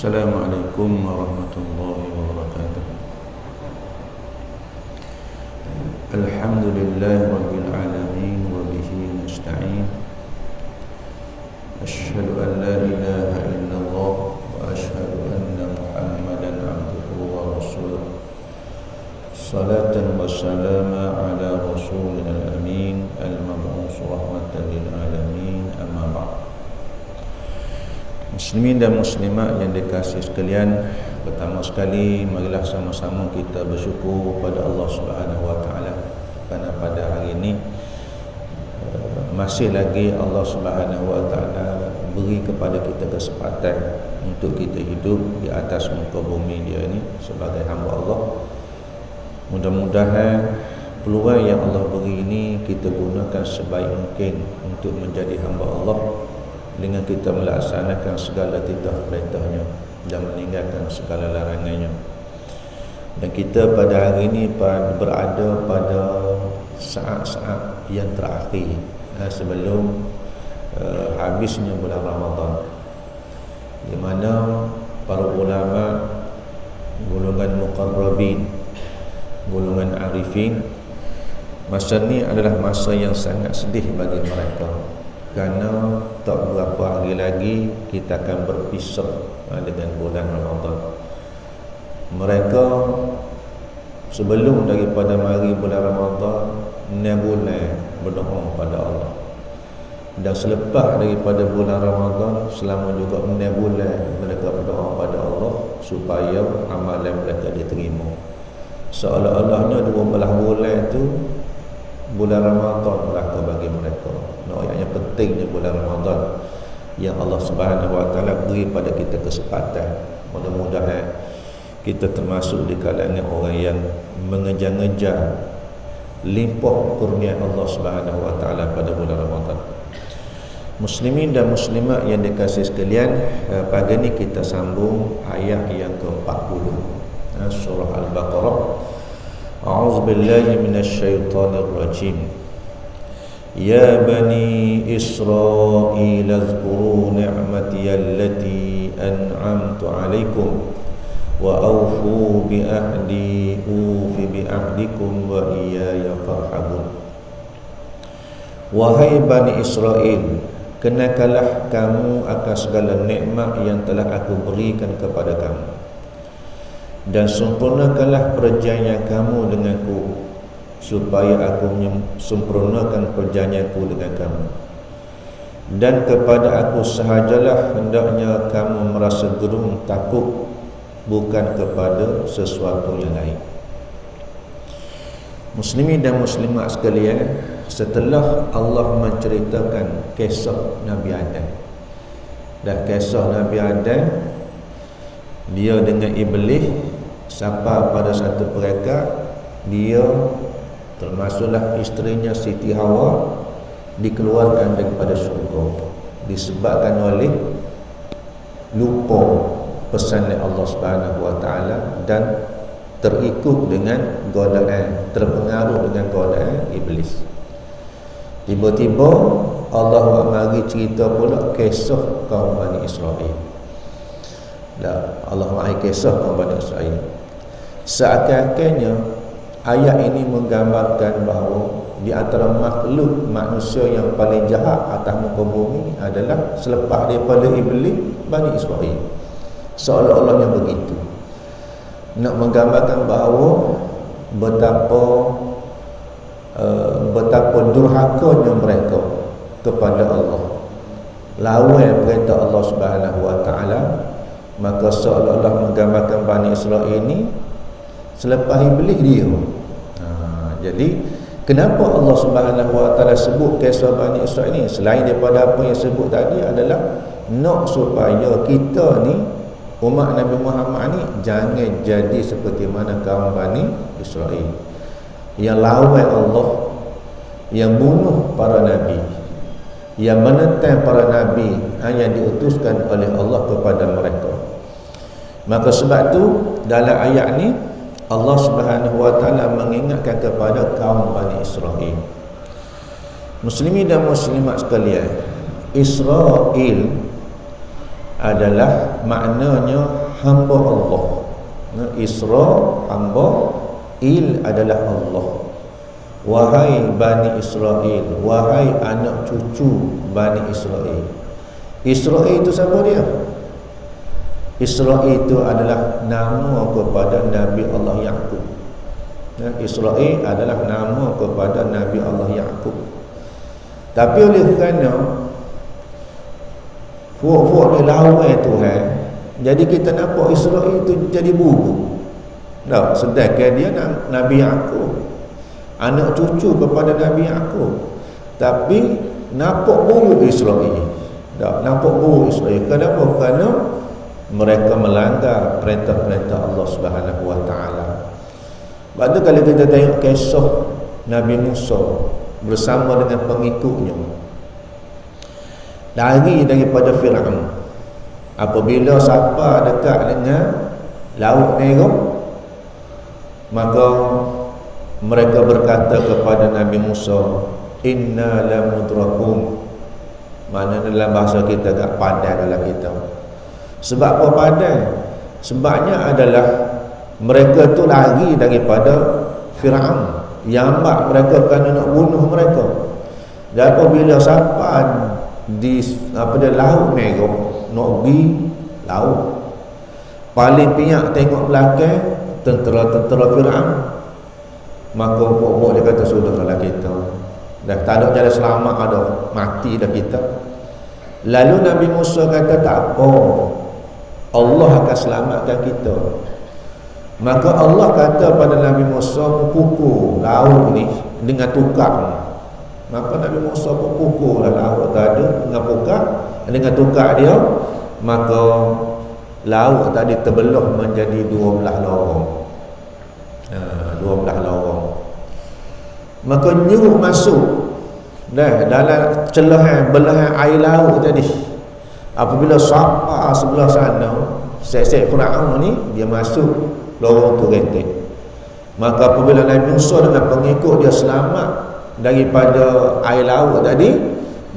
Assalamualaikum warahmatullahi wabarakatuh. Alhamdulillah rabbil alamin wa bihi nasta'in. Asyhadu an la ilaha illallah wa asyhadu anna Muhammadan abduhu wa rasuluh. Salatan wa salama ala rasulina al-amin al-mab'us rahmatan lil alamin, amma ba'd. Muslimin dan muslimat yang dikasihi sekalian, pertama sekali marilah sama-sama kita bersyukur pada Allah Subhanahu wa taala kerana pada hari ini masih lagi Allah Subhanahu wa taala beri kepada kita kesempatan untuk kita hidup di atas muka bumi dia ini sebagai hamba Allah. Mudah-mudahan peluang yang Allah beri ini kita gunakan sebaik mungkin untuk menjadi hamba Allah dengan kita melaksanakan segala titah perintahnya dan meninggalkan segala larangannya. Dan kita pada hari ini berada pada saat-saat yang terakhir sebelum habisnya bulan Ramadan, di mana para ulama, golongan muqarrabin, golongan arifin, masa ni adalah masa yang sangat sedih bagi mereka, kerana tak berapa hari lagi kita akan berpisah dengan bulan Ramadan. Mereka sebelum daripada mari bulan Ramadan 6 bulan berdoa pada Allah, dan selepas daripada bulan Ramadan selama juga 6 bulan mereka berdoa pada Allah supaya amalan mereka diterima. Seolah-olahnya 12 bulan itu bulan Ramadan belaka bagi mereka. Yang penting di bulan Ramadan yang Allah Subhanahu wa taala beri pada kita kesempatan. Mudah-mudahan kita termasuk di kalangan orang yang mengejar-ngejar limpah kurnia Allah Subhanahu wa taala pada bulan Ramadan. Muslimin dan muslimat yang dikasihi sekalian, pagi ini kita sambung ayat yang ke-40 surah Al-Baqarah. A'udzu billahi minasyaitonir rajim. Ya bani Israil azkuru ni'mati allati an'amtu 'alaikum wa awfu bi ahdi ufi bi ahdikum wa iyaya farhabun. Wahai Bani Israel, kenakanlah kamu akan segala nikmat yang telah aku berikan kepada kamu, dan sempurnakanlah perjanjian kamu denganku, supaya aku sempurnakan perjanjianku dengan kamu. Dan kepada aku sahajalah hendaknya kamu merasa gerung takut, bukan kepada sesuatu yang lain. Muslimin dan muslimat sekalian, setelah Allah menceritakan kisah Nabi Adam dan kisah Nabi Adam, dia dengan iblis, sampai pada satu perkara dia termasuklah isterinya Siti Hawa dikeluarkan daripada syurga disebabkan oleh lupa pesan Allah Subhanahu wa taala dan terikut dengan godaan, terpengaruh dengan godaan iblis. Tiba-tiba Allah mari cerita pula kisah kaum Bani Israel. Allah mari kisah kaum Bani Israel. Seakan-akannya ayat ini menggambarkan bahawa di antara makhluk manusia yang paling jahat atas muka bumi adalah selepas daripada iblis, Bani Israel. Seolah-olahnya begitu, nak menggambarkan bahawa betapa durhakanya mereka kepada Allah, lawan perintah Allah Subhanahu wa taala. Maka seolah-olah menggambarkan Bani Israel ini selepas iblis dia. Jadi kenapa Allah Subhanahu wa taala sebut kisah Bani Israel ini, selain daripada apa yang sebut tadi, adalah nak supaya kita ni, umat Nabi Muhammad ni, jangan jadi seperti mana kaum Bani Israel yang lawan Allah, yang bunuh para nabi, yang menentang para nabi yang diutuskan oleh Allah kepada mereka. Maka sebab tu dalam ayat ni Allah Subhanahu wa taala mengingatkan kepada kaum Bani Israel. Muslimin dan muslimat sekalian, Israel adalah maknanya hamba Allah. Isra hamba, il adalah Allah. Wahai Bani Israel, wahai anak cucu Bani Israel. Israel itu siapa dia? Israel itu adalah nama kepada Nabi Allah Yaqub. Israel adalah nama kepada Nabi Allah Yaqub. Tapi oleh kerana fuak-fuak ni lawan Tuhan, jadi kita nampak Israel itu jadi buruk. Tak, sedangkan dia Nabi Yaqub, anak cucu kepada Nabi Yaqub. Tapi nampak buruk Israel. Tak, nampak buruk Israel. Kenapa? Kerana mereka melanggar perintah-perintah Allah Subhanahu wa taala. Sebab tu kalau kita tengok kisah Nabi Musa bersama dengan pengikutnya lari daripada Firaun, apabila sampai dekat dengan Laut Merah, maka mereka berkata kepada Nabi Musa, inna lamudrakun. Mana dalam bahasa kita agak padan dalam kita. Sebab apa padan? Sebabnya adalah mereka tu lari daripada Firaun, yang mak mereka kerana nak bunuh mereka. Dan apabila sampai di Laut Merah, nak pergi laut, paling pihak tengok belakang tentera-tentera Firaun, maka pokok dia kata sudahlah kita dah tak ada jalan selamat, ada mati dah kita. Lalu Nabi Musa kata tak apa, Allah akan selamatkan kita. Maka Allah kata pada Nabi Musa, pukul laut ni dengan tukar. Maka Nabi Musa pun pukul laut tadi dengan tukar dia, maka laut tadi terbelah menjadi 12 lorong. 12 lorong. Maka nyuruk masuk dalam celahan belahan air laut tadi. Apabila sampai sebelah sana, set-set Firaun ni dia masuk lorong tu retek. Maka apabila Nabi Musa dengan pengikut dia selamat daripada air laut tadi,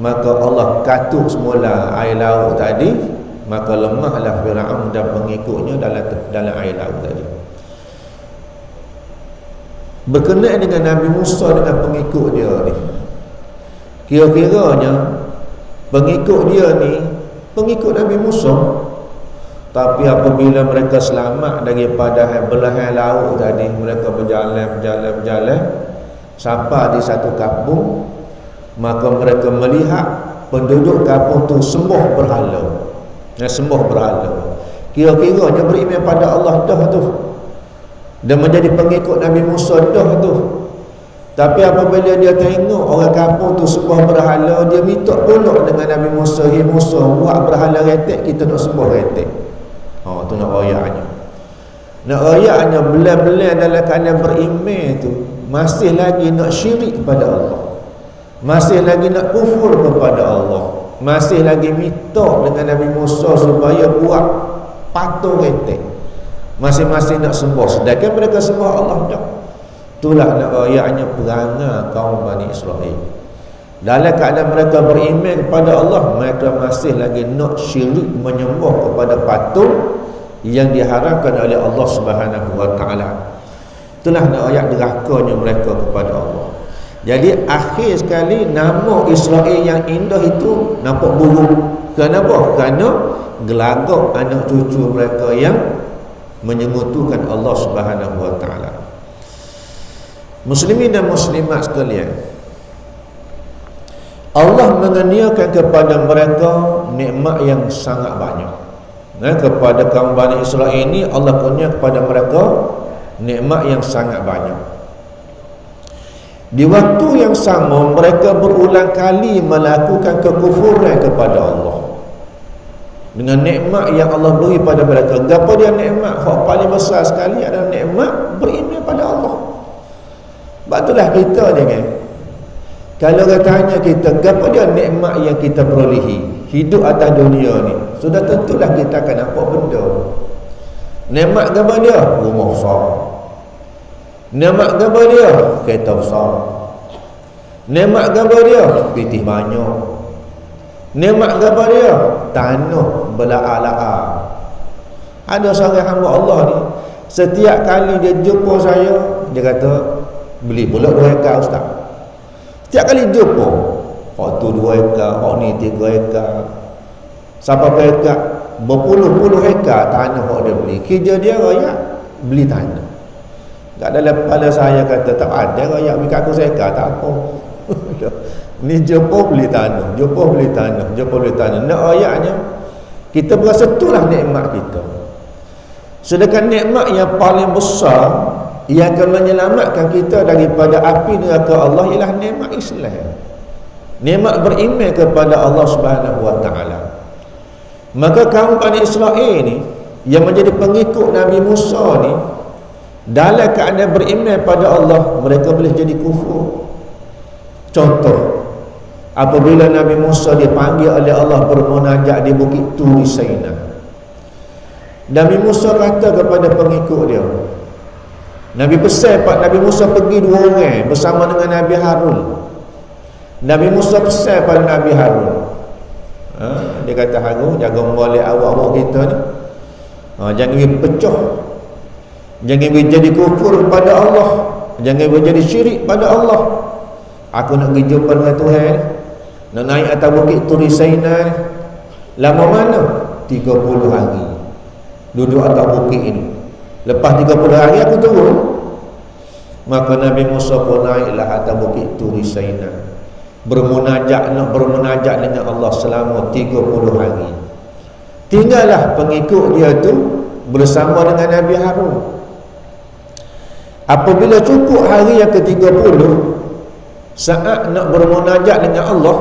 maka Allah katuk semula air laut tadi, maka lemahlah Firaun dan pengikutnya dalam air laut tadi. Berkenaan dengan Nabi Musa dengan pengikut dia ni, kira-kiranya pengikut dia ni pengikut Nabi Musa, tapi apabila mereka selamat daripada belahan laut tadi, mereka berjalan sampai di satu kampung, maka mereka melihat penduduk kampung tu sembah berhala. Kira-kiranya beriman pada Allah dah tu, dan menjadi pengikut Nabi Musa dah tu. Tapi apabila dia tengok orang kampung tu sembah berhala, dia minta tolong dengan Nabi Musa, "Hei Musa, buat berhala retek, kita nak sembah retek." Tu nak ayatnya. Nak ayatnya belah-belah dalam keadaan beriman tu masih lagi nak syirik kepada Allah, masih lagi nak kufur kepada Allah, masih lagi minta dengan Nabi Musa supaya buat patung retek, masing-masing nak sembah, sedangkan mereka sembah Allah dah. Itulah nak ayatnya perangai kaum Bani Israel. Dalam keadaan mereka beriman kepada Allah, mereka masih lagi nak syirik menyembah kepada patung yang diharamkan oleh Allah Subhanahu wa taala. Itulah nak ayat derakanya mereka kepada Allah. Jadi akhir sekali nama Israel yang indah itu nampak buruk. Kenapa? Kerana gelagak anak cucu mereka yang menyekutukan Allah Subhanahu wa taala. Muslimin dan muslimat sekalian, Allah menganiakan kepada mereka nikmat yang sangat banyak. Kepada kaum Bani Israel ini Allah kurnia kepada mereka nikmat yang sangat banyak. Di waktu yang sama mereka berulang kali melakukan kekufuran kepada Allah dengan nikmat yang Allah beri pada mereka. Apa dia nikmat? Hak paling besar sekali adalah nikmat beriman pada Allah. Sebab itulah kita ni kan, kalau orang tanya kita, apa dia nikmat yang kita perolehi hidup atas dunia ni, sudah tentulah kita akan nampak benda. Nikmat apa dia? Rumah besar. Nikmat apa dia? Kereta besar. Nikmat apa dia? Pitih banyak. Nikmat apa dia? Tanah belaa-laa. Ada seorang hamba Allah ni, setiap kali dia jumpa saya, dia kata, beli pula 2 ekar ustaz. Setiap kali jumpa, hak tu 2 ekar, hak ni 3 ekar, sampai ekar, berpuluh-puluh ekar tanah hak dia beli. Kerja dia rakyat beli tanah. Tak dalam kepala saya kata, tak ada rakyat beli kat aku seekar, tak apa. Ni jumpa beli tanah, jumpa beli tanah, jumpa beli tanah. Nak rakyatnya, kita berasa itulah nikmat kita. Sedangkan nikmat yang paling besar yang akan menyelamatkan kita daripada api neraka Allah ialah nikmat Islam. Nikmat beriman kepada Allah Subhanahu wa taala. Maka kaum Bani Israel ni yang menjadi pengikut Nabi Musa ni, dalam keadaan beriman pada Allah, mereka boleh jadi kufur. Contoh, apabila Nabi Musa dipanggil oleh Allah bermunajat di Bukit Turi Saina, Nabi Musa kata kepada pengikut dia, Nabi pesan Nabi Musa pergi 2 orang bersama dengan Nabi Harun. Nabi Musa pesan pada Nabi Harun, dia kata, Harun, jaga membalik awak-awak kita ni, jangan pecah, jangan jadi kufur kepada Allah, jangan jadi syirik pada Allah. Aku nak pergi jumpa dengan Tuhan, nak naik atas Bukit Turi Saina ni. Lama mana? 30 hari duduk atas bukit ini. Lepas 30 hari aku turun. Maka Nabi Musa pun naiklah atas Bukit Turi Saina, bermunajat dengan Allah selama 30 hari. Tinggallah pengikut dia tu bersama dengan Nabi Harun. Apabila cukup hari yang ke-30, saat nak bermunajat dengan Allah,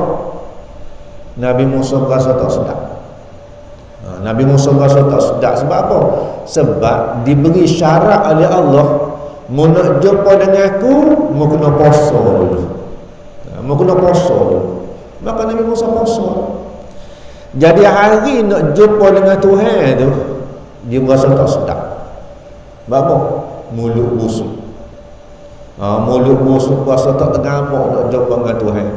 Nabi Musa rasa tak sedap. Nabi Musa rasa tak sedap. Sebab apa? Sebab diberi syarat oleh Allah, mau nak jumpa dengan aku, mau kena puasa dulu. Mau kena puasa dulu. Maka Nabi Musa puasa. Jadi hari nak jumpa dengan Tuhan tu, dia merasa tak sedap. Sebab apa? Mulut busuk. Mulut busuk, rasa tak tergamak nak jumpa dengan Tuhan.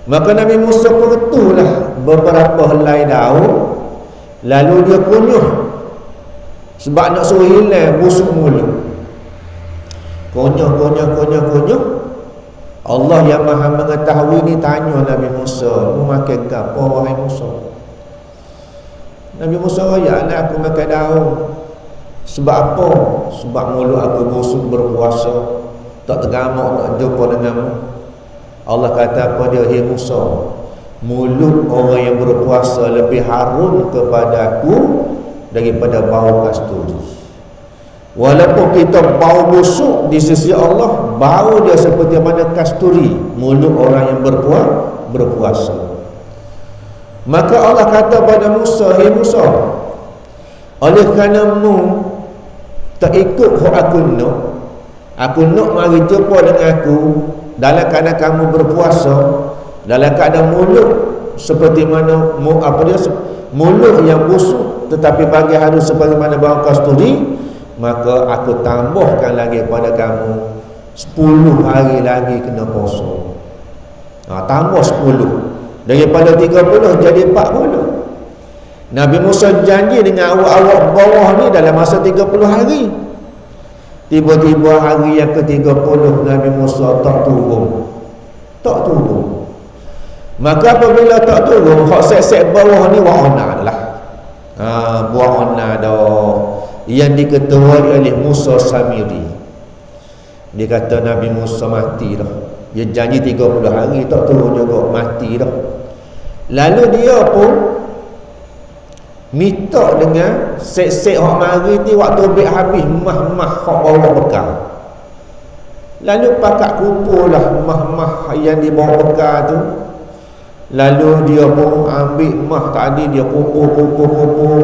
Maka Nabi Musa pertulah beberapa helai daun, lalu dia kunyuh sebab nak suruh hilang busuk mulut. Kunyuh. Allah yang maha mengetahui ni tanya Nabi Musa, "Mu makan apa wahai Musa?" Nabi Musa kata, "Nak aku makan daun." Sebab apa? Sebab mulut aku busuk berpuasa, tak tergamak nak jumpa denganmu. Allah kata apa dia? "Hai Musa, mulut orang yang berpuasa lebih harum kepada aku daripada bau kasturi." Walaupun kita bau busuk di sisi Allah, bau dia seperti mana kasturi, mulut orang yang berpuasa. Maka Allah kata pada Musa, "Hai Musa, oleh kerana mu tak ikut hak aku nak mari jumpa dengan aku dalam keadaan kamu berpuasa, dalam keadaan mulut seperti mana mulut yang busuk tetapi pagi hari seperti mana bau kasturi, maka aku tambahkan lagi pada kamu 10 hari lagi kena puasa." Tambah 10 daripada 30 jadi 40. Nabi Musa janji dengan awak-awak bawah ni dalam masa 30 hari. Tiba-tiba hari yang ke-30 Nabi Musa tak turun. Maka apabila tak turun, hak set-set bawah ni wa'ana lah. Wa'ana dah yang diketuai oleh Musa Samiri. Dia kata Nabi Musa mati dah. Dia janji 30 hari tak turun juga, mati dah. Lalu dia pun minta dengan set-set hak mari ni waktu habis mah-mah hak bawa bekal. Lalu pakak kumpullah mah-mah yang dibawa bekal tu. Lalu dia pun ambil mah tadi, dia kumpul.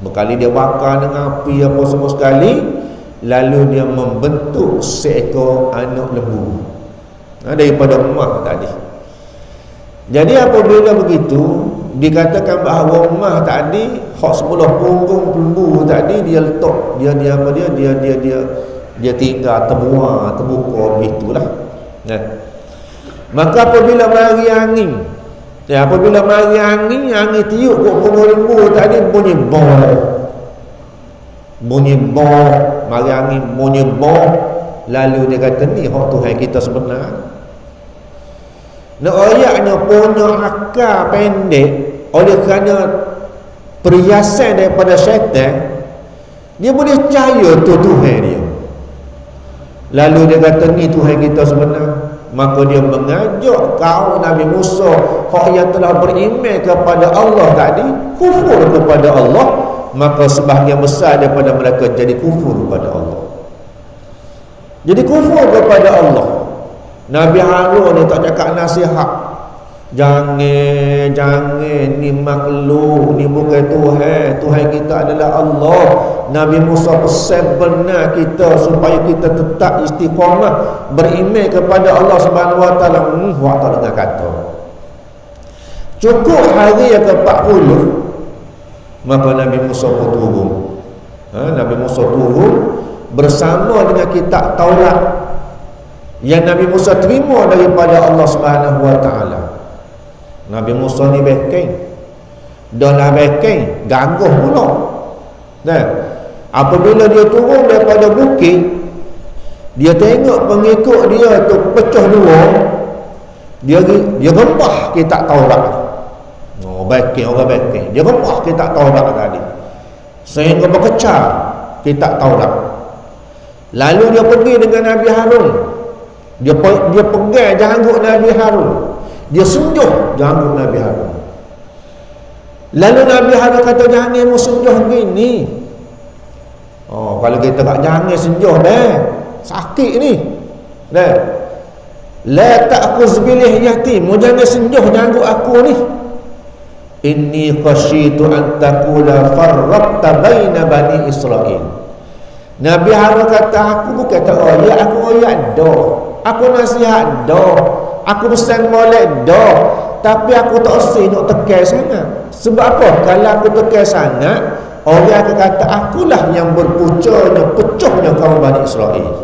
Berkali dia bakar dengan api apa semua sekali. Lalu dia membentuk seekor anak lembu daripada mah tadi. Jadi apabila begitu, dikatakan bahawa mah tadi hak sebelah punggung lembu tadi dia letak, dia tinggal terbuka begitulah. Maka apabila mari angin Ya, apabila mari angin tiup kok punggung lembu tadi bunyi mari angin bunyi lalu dia kata ni hak Tuhan kita sebenar. Nak ayatnya punya akal pendek oleh kerana perhiasan daripada syaitan, dia boleh percaya tu Tuhan dia. Lalu dia kata ni Tuhan kita sebenar. Maka dia mengajak kaum Nabi Musa hak yang telah beriman kepada Allah tadi kufur kepada Allah, maka sebahagian besar daripada mereka jadi kufur kepada Allah. Jadi kufur kepada Allah. Nabi Harun ni tak cakap nasihat, jangan ni makhluk, ni bukan Tuhan, Tuhan kita adalah Allah. Nabi Musa pesan benar kita supaya kita tetap istiqamah beriman kepada Allah Subhanahu Wa Taala. Awak tak dengar kata. Cukup hari yang ke-40, maka Nabi Musa pun turun. Nabi Musa turun bersama dengan kitab Taurat yang Nabi Musa terima daripada Allah Subhanahu Wa Taala. Nabi Musa ni beken, dah lah beken, gagah pula. Nah, apabila dia turun daripada bukit, dia tengok pengikut dia tu pecah dua, dia rempah kitab Taurat. Beken, orang beken, dia rempah kitab Taurat tadi sehingga berkecah kitab Taurat. Lalu dia pergi dengan Nabi Harun, dia pegang janggut Nabi Harun, dia senjuh janggut Nabi Harun. Lalu Nabi Harun kata, jangan mu senjuh begini. Kalau kita tak jangan senjuh dah, sakit ni dah. La ta'khuz bilih yatim, mu jangan senjuh janggut aku ni. Inni khasyitu an taqula farraqta baina bani Israil. Nabi Harun kata, aku bukan tak royak, aku royak dah, aku nasihat dah, aku pesan molek dah, tapi aku tak usah nak tekan sangat. Sebab apa? Kalau aku tekan sangat, orang akan kata akulah yang pecahnya kaum Bani Israel.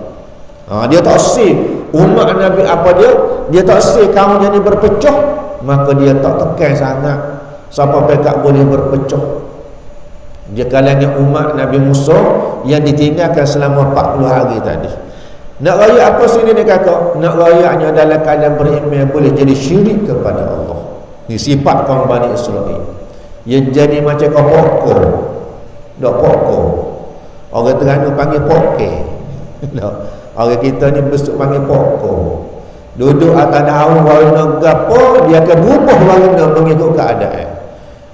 Dia tak usah umat Nabi apa dia tak usah kaum jadi berpecah, maka dia tak tekan sangat sampai mereka boleh berpecah. Dia kalangan umat Nabi Musa yang ditinggalkan selama 40 hari tadi. Nak raya apa sini dia kata? Nak rayanya dalam keadaan beriman boleh jadi syirik kepada Allah. Ini sifat kaum Bani Israel. Ia jadi macam kau pokok. Tak pokok. Orang Terengganu panggil poke. Orang kita ni besok panggil pokok. Duduk atas daun warna gapo, dia akan berubah warna mengikut keadaan.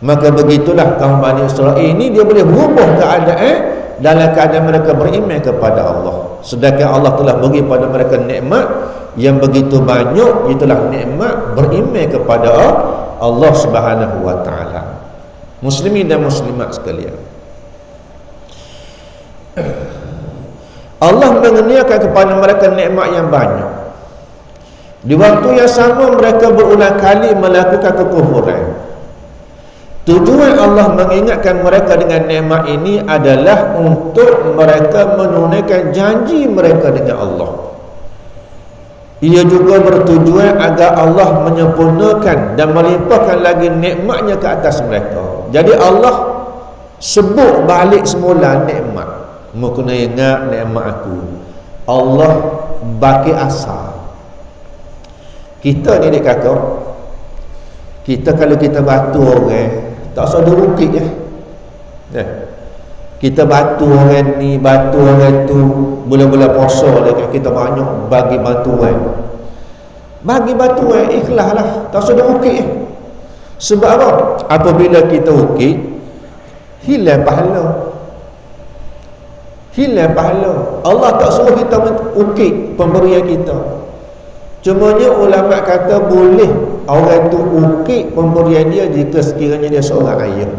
Maka begitulah kaum Bani Israel ini, dia boleh berubah keadaan dalam keadaan mereka beriman kepada Allah. Sedangkan Allah telah beri pada mereka nikmat yang begitu banyak, itulah nikmat beriman kepada Allah Subhanahu Wa Taala. Muslimin dan muslimat sekalian, Allah menganiakan kepada mereka nikmat yang banyak. Di waktu yang sama mereka berulang kali melakukan kekufuran. Tujuan Allah mengingatkan mereka dengan nikmat ini adalah untuk mereka menunaikan janji mereka dengan Allah. Ia juga bertujuan agar Allah menyempurnakan dan melimpahkan lagi nikmatnya ke atas mereka. Jadi Allah sebut balik semula nikmat. Mu kena ingat nikmat aku. Allah bagi asal. Kita ni dia kata, kita kalau kita batu orang, tak usah dirukit ya. Kita batu orang ni, batu orang tu, bulan-bulan puasa dekat kita banyak bagi bantuan. Bagi bantuan ikhlaslah, tak usah dirukit ya. Sebab apa? Apabila kita ukit, hilang pahala. Hilang pahala. Allah tak suruh kita ukit pemberian kita. Cumanya ulama kata boleh orang tu ukit pemberian dia jika sekiranya dia seorang ayah,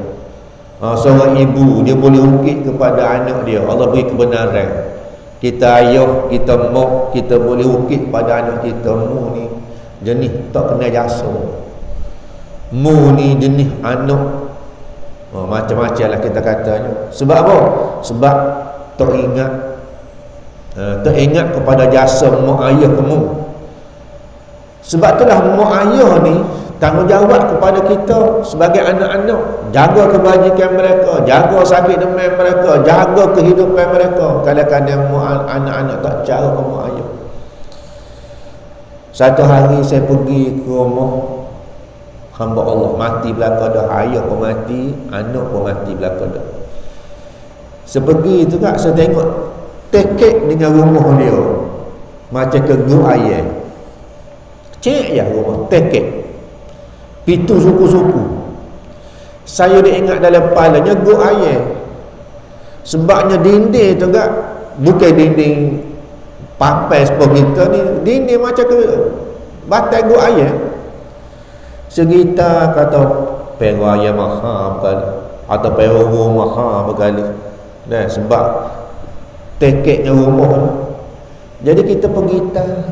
seorang ibu, dia boleh ukit kepada anak dia. Allah beri kebenaran. Kita ayah, kita mak, kita boleh ukit pada anak kita. Mu ni jenis tak kena jasa, mu ni jenis anak macam-macam lah kita katanya. Sebab apa? Sebab teringat kepada jasa mak ayah kamu. Sebab itulah mak ayah ni tanggungjawab kepada kita sebagai anak-anak, jaga kebajikan mereka, jaga sakit demam mereka, jaga kehidupan mereka. Kadang-kadang anak-anak tak cara ke mak ayah. Satu hari saya pergi ke rumah hamba Allah, mati belaka dah, ayah pun mati, anak pun mati belaka dah. Sepergi itu kak, saya tengok tekek dengan rumah dia macam ke gua ayah. Cik ya rumah tekek, pitu suku-suku. Saya dia ingat dalam kepalanya gua ayah. Sebabnya dinding tu kak, bukan dinding papai seperti kita ni, dinding macam ke batai gua ayah. Segitar kata perak ayah mahal berkali, atau perak rumah mahal berkali. Dan sebab tekeknya rumah tu. Jadi kita pergi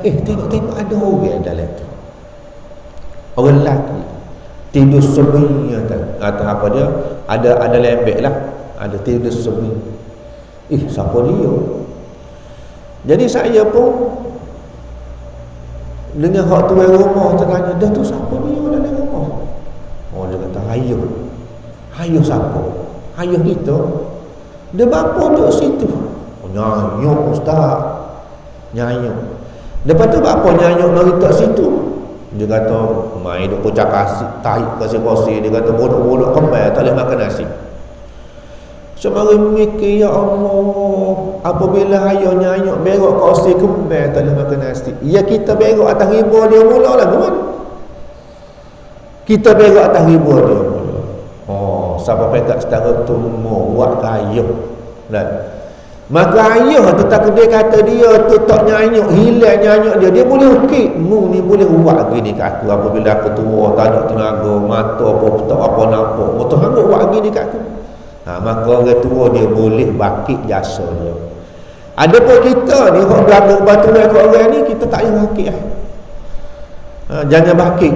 tengok ada orang dalam tu, orang lelaki tidur sebi atau apa dia, ada lembek lah, ada tidur sebi. Siapa dia? Jadi saya pun dengan hak tuan rumah tanya, dah tu siapa dia dalam rumah? Oh, dia kata hayuh siapa? Hayuh kita. Dia bapa duduk situ. Oh, nyanyuk ustaz, nyanyuk. Lepas tu bapa nyanyuk nak letak situ. Dia kata mai duk pecah kasih tahi kasih-kasih. Dia kata bodoh-bodoh kembali tak boleh makan nasi. Semari mikir, ya Allah, apabila hayuh nyanyuk berok kasih kembali tak boleh makan nasi. Ya kita berok atas riba dia mula lah kan? Kita berok atas riba dia mula. Oh, siapa pekat setara tu mau buat kayuh. Dan maka ayah tu tak kedai kata dia tu tak nyanyuk, hilang nyanyuk dia boleh ukit. Mu ni boleh buat gini kat aku apabila aku tua, tak ada tenaga, mata apa tak apa nampak. Mu tu hanguk buat gini kat aku. Maka orang tua dia boleh bakit jasa dia. Adapun kita ni hok belakang baturan kat orang ni, kita tak payah bakit lah. Jangan bakit.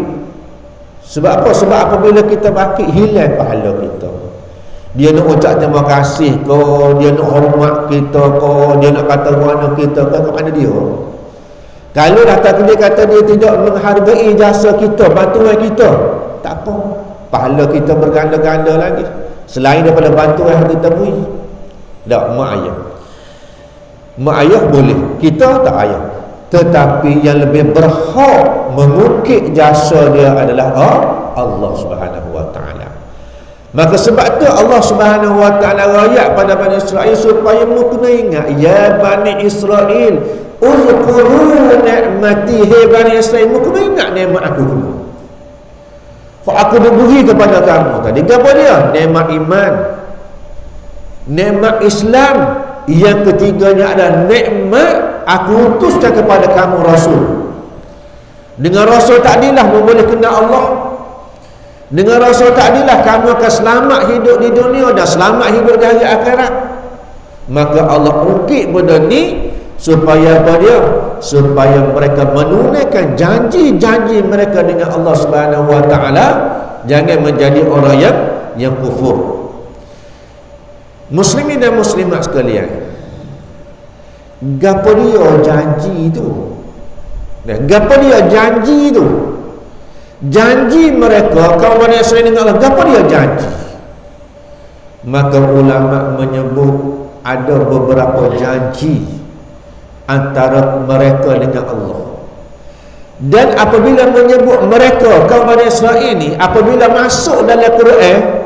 Sebab apa? Sebab apabila kita bakit, hilang pahala kita. Dia nak ucap terima kasih ke, dia nak hormat kita ke, dia nak kata mana kita ke, mana dia? Kalau datang dia kata dia tidak menghargai jasa kita, bantuan kita, tak apa, pahala kita berganda-ganda lagi selain daripada bantuan yang kita beri. Tak, mak ayah boleh, kita tak ayah. Tetapi yang lebih berhak mengukit jasa dia adalah Allah Subhanahu wa ta'ala. Maka sebab tu Allah Subhanahu wa ta'ala rakyat pada Bani Israel supaya mu kena ingat, ya Bani Israel uzkuru ni'mati, hai Bani Israel, mu kena ingat nikmat aku dulu. Aku beri kepada kamu tadi. Apa dia? Nikmat iman, nikmat Islam. Yang ketiganya adalah nikmat aku utuskan kepada kamu Rasul. Dengan Rasul takdilah mu boleh kenal Allah. Dengan Rasul takdilah kamu akan selamat hidup di dunia dan selamat hidup di hari akhirat. Maka Allah ukit benda ni supaya apa dia? Supaya mereka menunaikan janji-janji mereka dengan Allah Subhanahu wa ta'ala. Jangan menjadi orang yang kufur. Muslimin dan muslimat sekalian, gapo dia janji itu? Gapo dia janji itu? Janji mereka kaum Bani Israil dengan Allah, gapo dia janji? Maka ulama menyebut ada beberapa janji antara mereka dengan Allah. Dan apabila menyebut mereka kaum Bani Israil ini, apabila masuk dalam Quran,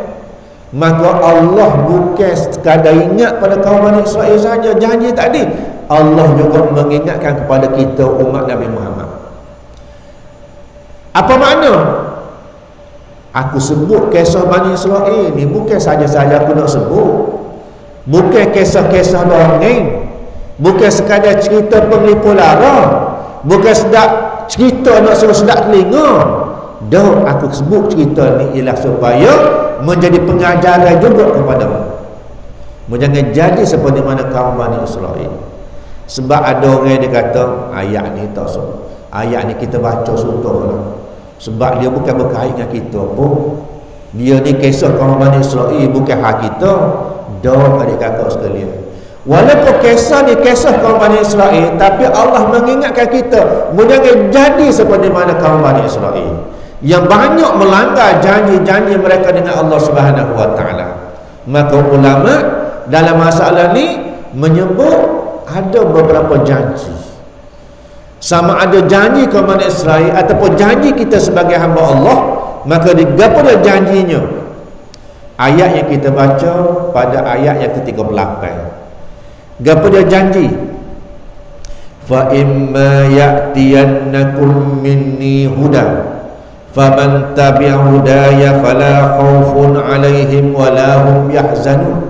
maka Allah bukan sekadar ingat pada kaum Bani Israil saja janji tadi, Allah juga mengingatkan kepada kita umat Nabi Muhammad. Apa makna? Aku sebut kisah Bani Israil ni bukan saja-saja aku nak sebut, bukan kisah-kisah dongeng, bukan sekadar cerita penglipu lara, bukan sedap cerita nak suruh sedap telinga. Dah aku sebut cerita ni ialah supaya menjadi pengajaran juga kepada mu. Jangan jadi seperti mana kaum Bani Israil. Sebab ada orang dia kata ayat ni tak so. Ayat ni kita baca sutahlah. Sebab dia bukan berkait dengan kita pun. Dia ni kisah kaum Bani Israil bukan hak kita. Dah adik kakak sekalian. Walaupun kisah ni kisah kaum Bani Israil, tapi Allah mengingatkan kita jangan jadi seperti mana kaum Bani Israil. yang banyak melanggar janji-janji mereka dengan Allah Subhanahu wa taala. Maka ulama dalam masalah ni menyebut ada beberapa janji. Sama ada janji kepada Israel ataupun janji kita sebagai hamba Allah, maka daripada janjinya ayat yang kita baca pada ayat yang ke-38. Gapada janji, fa imma ya'tiyannakum minni huda faman tabi'a hudaya fala khaufun 'alaihim wala hum yahzanun.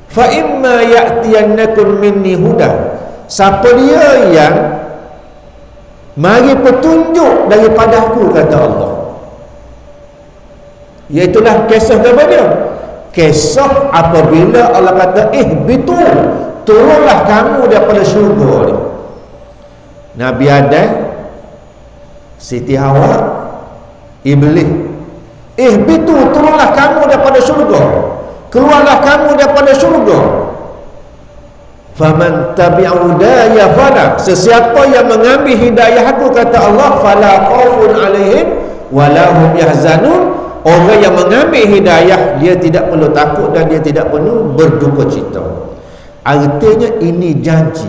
Fa imma ya'tiyannakum minni huda, siapa dia yang mari petunjuk daripada aku, kata Allah. Iaitulah kisah kepada kisah apabila Allah kata betul, turunlah kamu daripada syurga ni. Nabi Adam, Siti Hawa, Iblis, betul, turunlah kamu daripada syurga, keluarlah kamu daripada syurga. Faman tabi'a hudaya fala, sesiapa yang mengambil hidayah aku, kata Allah, fala khaufun 'alaihim wala hum yahzanun. Orang yang mengambil hidayah, dia tidak perlu takut dan dia tidak perlu berduka cita. Artinya ini janji.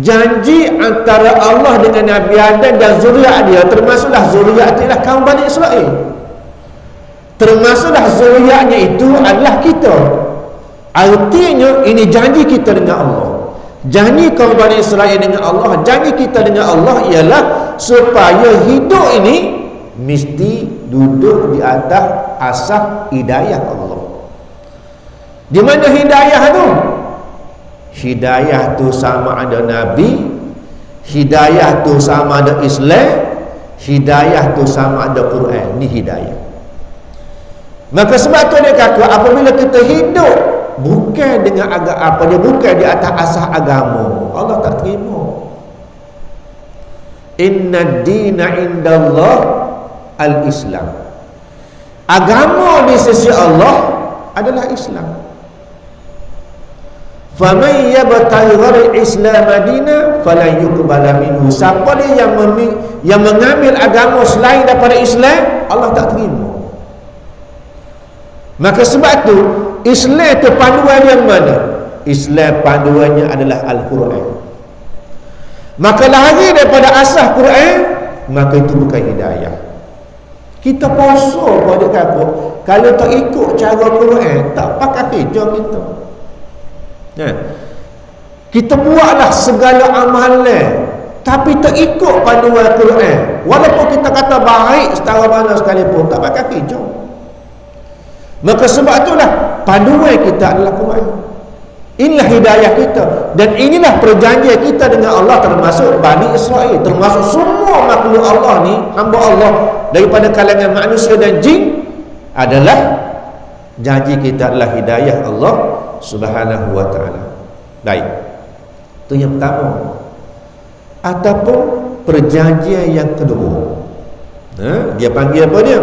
Janji antara Allah dengan Nabi Adam dan zuriat dia, termasuklah zuriat dia adalah kaum Bani Israel. Termasuklah zuriatnya itu adalah kita. Artinya ini janji kita dengan Allah. Janji kaum Bani Israel dengan Allah, janji kita dengan Allah ialah supaya hidup ini mesti duduk di atas asas hidayah Allah. Di mana hidayah tu? Hidayah tu sama ada Nabi, hidayah tu sama ada Islam, hidayah tu sama ada Quran. Ni hidayah. Maka sebab tu dia kata, apabila kita hidup bukan dengan bukan di atas asas agama, Allah tak terima. Inna dina indallah al-Islam. Agama di sisi Allah adalah Islam. Faman yabtaghi ghairal Islam madina falan yuqbala minhu. Siapa dia yang mengambil agama selain daripada Islam, Allah tak terima. Maka sebab tu Islam tu panduan yang mana? Islam panduannya adalah Al-Quran. Maka lari daripada asas Quran, maka itu bukan hidayah. Kita puasa pada kata, kalau tak ikut cara Quran, tak pakai kerja kita. Kita buatlah segala amalan tapi tak ikut panduan Quran, walaupun kita kata baik setara mana sekalipun, tak pakai kerja. Maka sebab itulah panduan kita adalah Quran. Inilah hidayah kita, dan inilah perjanjian kita dengan Allah, termasuk Bani Israel, termasuk semua makhluk Allah ni, hamba Allah daripada kalangan manusia dan jin, adalah janji kita adalah hidayah Allah Subhanahu wa ta'ala. Baik, itu yang pertama. Ataupun perjanjian yang kedua, dia panggil apa dia?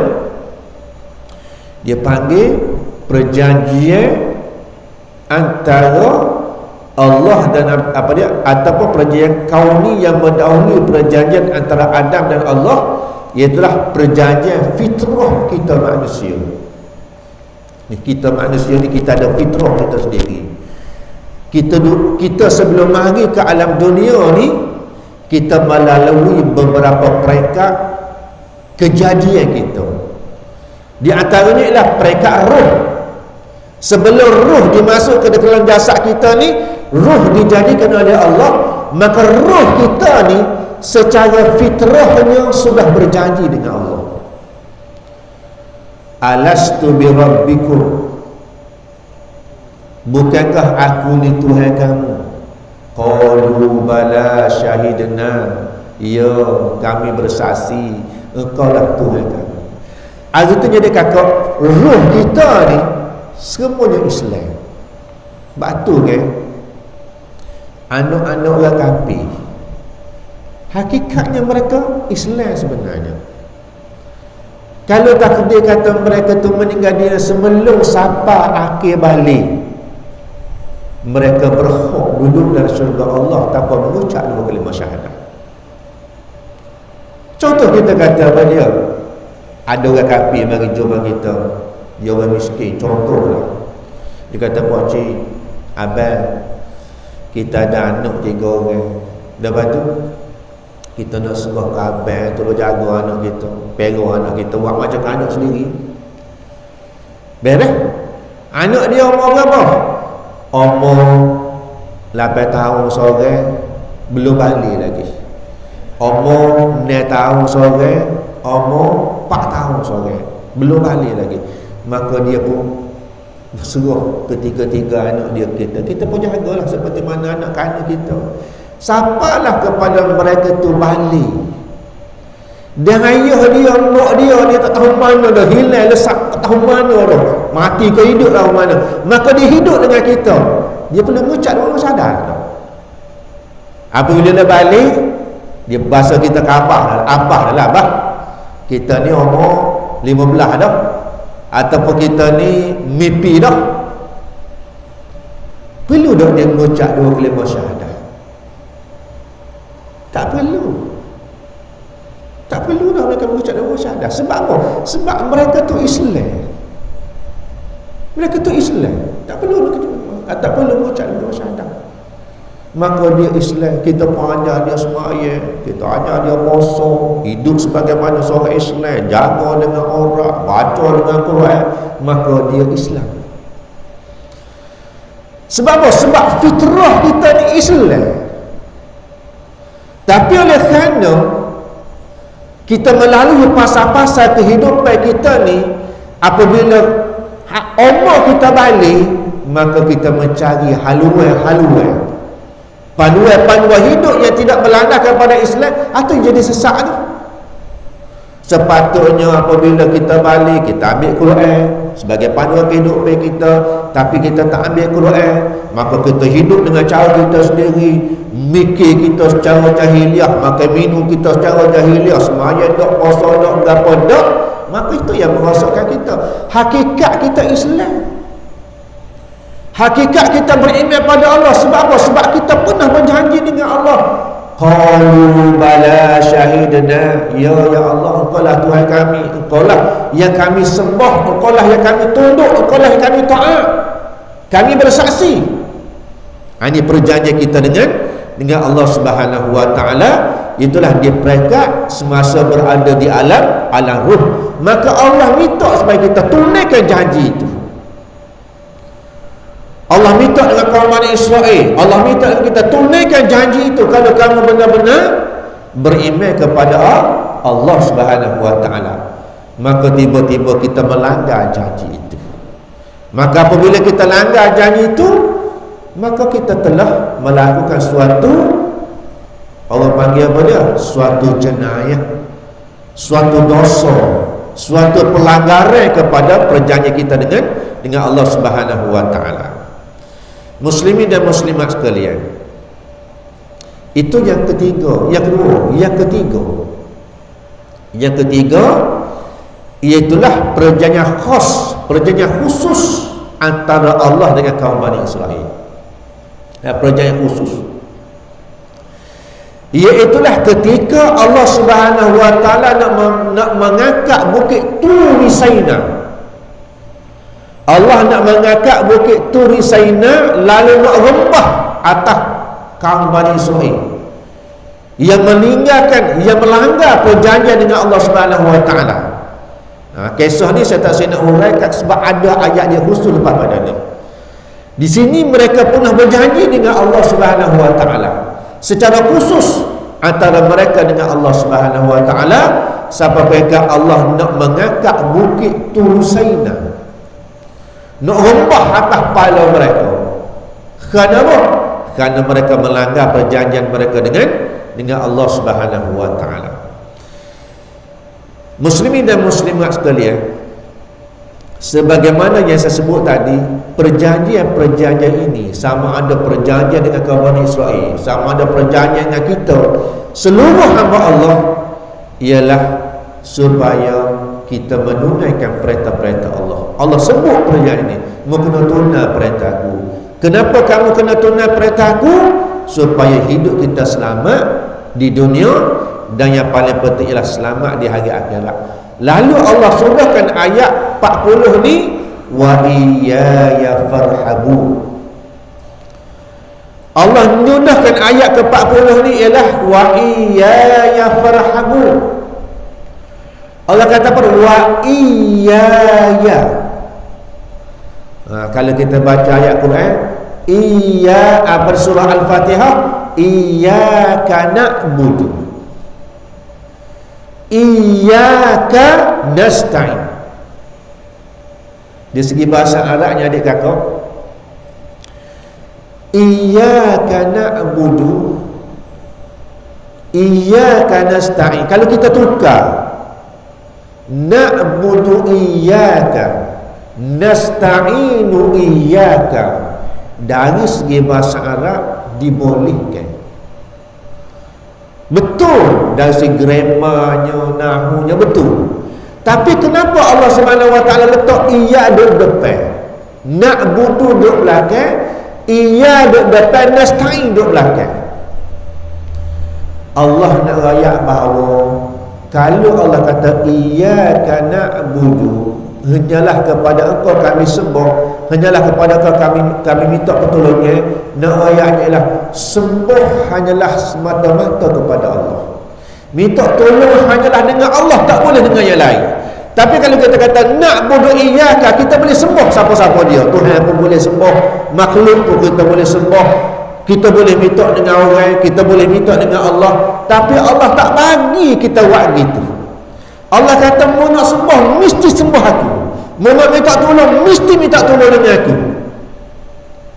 Dia panggil perjanjian antara Allah dan apa dia, ataupun perjanjian kauni yang mendahului perjanjian antara Adam dan Allah, iaitulah perjanjian fitrah kita manusia. Kita manusia ni, kita ada fitrah kita sendiri. Kita sebelum mari ke alam dunia ni, kita melalui beberapa peringkat kejadian kita. Di antaranya ialah peringkat roh. Sebelum roh dimasuk ke dalam jasad kita ni, roh dijadikan oleh Allah, maka roh kita ni secara fitrahnya sudah berjanji dengan Allah. Alastu bi rabbikum, bukankah aku ni Tuhan kamu? Qalu bala syahidna, ya kami bersaksi engkaulah Tuhan kami. Artinya dia kata roh kita ni semuanya Islam. Batu ke anak-anak orang kafir, hakikatnya mereka Islam sebenarnya. Kalau tak dia kata mereka tu meninggal dunia sebelum sampai akhir balik, mereka berhak duduk dalam syurga Allah tanpa mengucap dua kalimah syahadah. Contoh kita kata apa dia? Ada orang kafir mari jumpa kita, dia orang miskin, contohlah. Dia kata, "Pak cik, abang, kita ada anak 3 orang. Lepas tu kita nak serah ke abang, tolong jaga anak kita, perah anak kita, buat macam anak sendiri." Beres? Anak dia umur berapa? Umur 8 tahun seorang, belum balik lagi. Umur 6 tahun seorang, umur 4 tahun seorang, belum balik lagi. Maka dia pun berserah ketiga-tiga anak dia kita pun jagalah seperti mana anak kanak kita. Sampailah kepada mereka tu balik. Dan ayah dia, mak dia tak tahu mana dah, hilang lesak tak tahu mana dah, mati ke hidup lah mana. Maka dia hidup dengan kita, dia perlu mengucap dia sadar dah. Apabila dia balik, dia bahasa kita ke abah dah abah, kita ni umur 15 dah, ataupun kita ni mimpi dah, perlu dah dia mengucap 2 kalimah syahadah? Tak perlu dah mereka mengucap 2 syahadah. Sebab apa? Sebab mereka tu Islam, tak perlu mengucap 2 syahadah. Maka dia Islam, kita pun ajar dia sembahyang, kita ajar dia puasa, hidup sebagaimana seorang Islam, jaga dengan orang, baca dengan Quran, maka dia Islam. Sebab apa? Sebab fitrah kita ni Islam. Tapi oleh kerana kita melalui pasal-pasal kehidupan kita ni, apabila umur kita balik, maka kita mencari haluan-haluan, panduan-panduan hidup yang tidak berlandaskan pada Islam, atau jadi sesat tu. Sepatutnya apabila kita balik, kita ambil Quran sebagai panduan kehidupan kita, tapi kita tak ambil Quran, maka kita hidup dengan cara kita sendiri, mikir kita secara jahiliah, makan minum kita secara jahiliah, sembahyang tak, puasa tak, berapa tak, maka itu yang merosakkan kita. Hakikat kita Islam, hakikat kita beriman pada Allah. Sebab apa? Sebab kita pernah berjanji dengan Allah. Qalu bala syahidna, ya Allah, Engkau lah Tuhan kami, Engkau lah yang kami sembah, Engkau lah yang kami tunduk, Engkau lah yang kami taat, kami bersaksi. Ini perjanjian kita dengan Allah Subhanahu wa taala. Itulah dia peringkat semasa berada di alam ruh. Maka Allah minta supaya kita tunaikan janji itu. Allah minta dengan kaum Bani Israel, Allah minta kita tunaikan janji itu kalau kamu benar-benar beriman kepada Allah Subhanahu wa taala. Maka tiba-tiba kita melanggar janji itu. Maka apabila kita langgar janji itu, maka kita telah melakukan suatu, Allah panggil apa dia? Suatu jenayah, suatu dosa, suatu pelanggaran kepada perjanjian kita dengan Allah Subhanahu wa taala. Muslimin dan muslimat sekalian, itu yang ketiga. Yang ketiga iaitulah perjanjian khas, perjanjian khusus antara Allah dengan kaum Bani Israel. Perjanjian khusus iaitulah ketika Allah Subhanahu wa taala nak mengangkat bukit Turi Saina. Allah nak mengangkat bukit Turi Saina, lalu nak rembah atas kaum Bani Israel yang meninggalkan, yang melanggar perjanjian dengan Allah Subhanahu wa taala. Kisah ni saya tak nak uraikan sebab ada ayat dia khusus lepas pada ni. Di sini mereka pernah berjanji dengan Allah Subhanahu wa taala secara khusus antara mereka dengan Allah Subhanahu wa taala, sampai Allah nak mengangkat bukit Turi Saina, nak rembah atas kepala mereka. Kenapa? Kerana mereka melanggar perjanjian mereka dengan Allah Subhanahu wa taala. Muslimin dan muslimat sekalian, sebagaimana yang saya sebut tadi, perjanjian-perjanjian ini, sama ada perjanjian dengan kaum Bani Israel, sama ada perjanjian dengan kita, seluruh hamba Allah, ialah supaya kita menunaikan perintah-perintah Allah. Allah sebut perjanjian ini, "Kamu kena tunai perintahku." Kenapa kamu kena tunai perintahku? Supaya hidup kita selamat di dunia dan yang paling penting ialah selamat di hari akhirat. Lalu Allah surahkan ayat 40 ni, wa iyaya farhabun. Allah menyudahkan ayat ke-40 ni ialah wa iyaya farhabun. Allah kata apa? Wa iyaya. Kalau kita baca ayat Quran, iya surah Al-Fatihah, iyyaka na'budu, iyyaka nasta'in. Di segi bahasa Arabnya adik kakak, iyyaka na'budu, iyyaka nasta'in. Kalau kita tukar na'budu iyyaka, nasta'inu iyyaka, dari segi bahasa Arab dibolehkan. Betul dari segi grammarnya, nahwunya betul. Tapi kenapa Allah Subhanahu wa taala letak iya duduk depan, na'budu duduk belakang, iya duduk depan, nasta'in duduk belakang? Allah nak rayak bahawa kalau Allah kata iyyaka na'budu, hanyalah kepada engkau kami sembah, hanyalah kepada engkau kami minta pertolongan, nak ayatnya ialah sembah hanyalah semata-mata kepada Allah, minta tolong hanyalah dengan Allah, tak boleh dengan yang lain. Tapi kalau kita kata na'budu iyyaka, kita boleh sembah siapa-siapa dia, Tuhan pun boleh sembah, makhluk pun kita boleh sembah, kita boleh minta dengan orang, kita boleh minta dengan Allah. Tapi Allah tak bagi kita buat gitu. Allah kata, mau nak sembah mesti sembah aku, mau nak minta tolong mesti minta tolong dengan aku.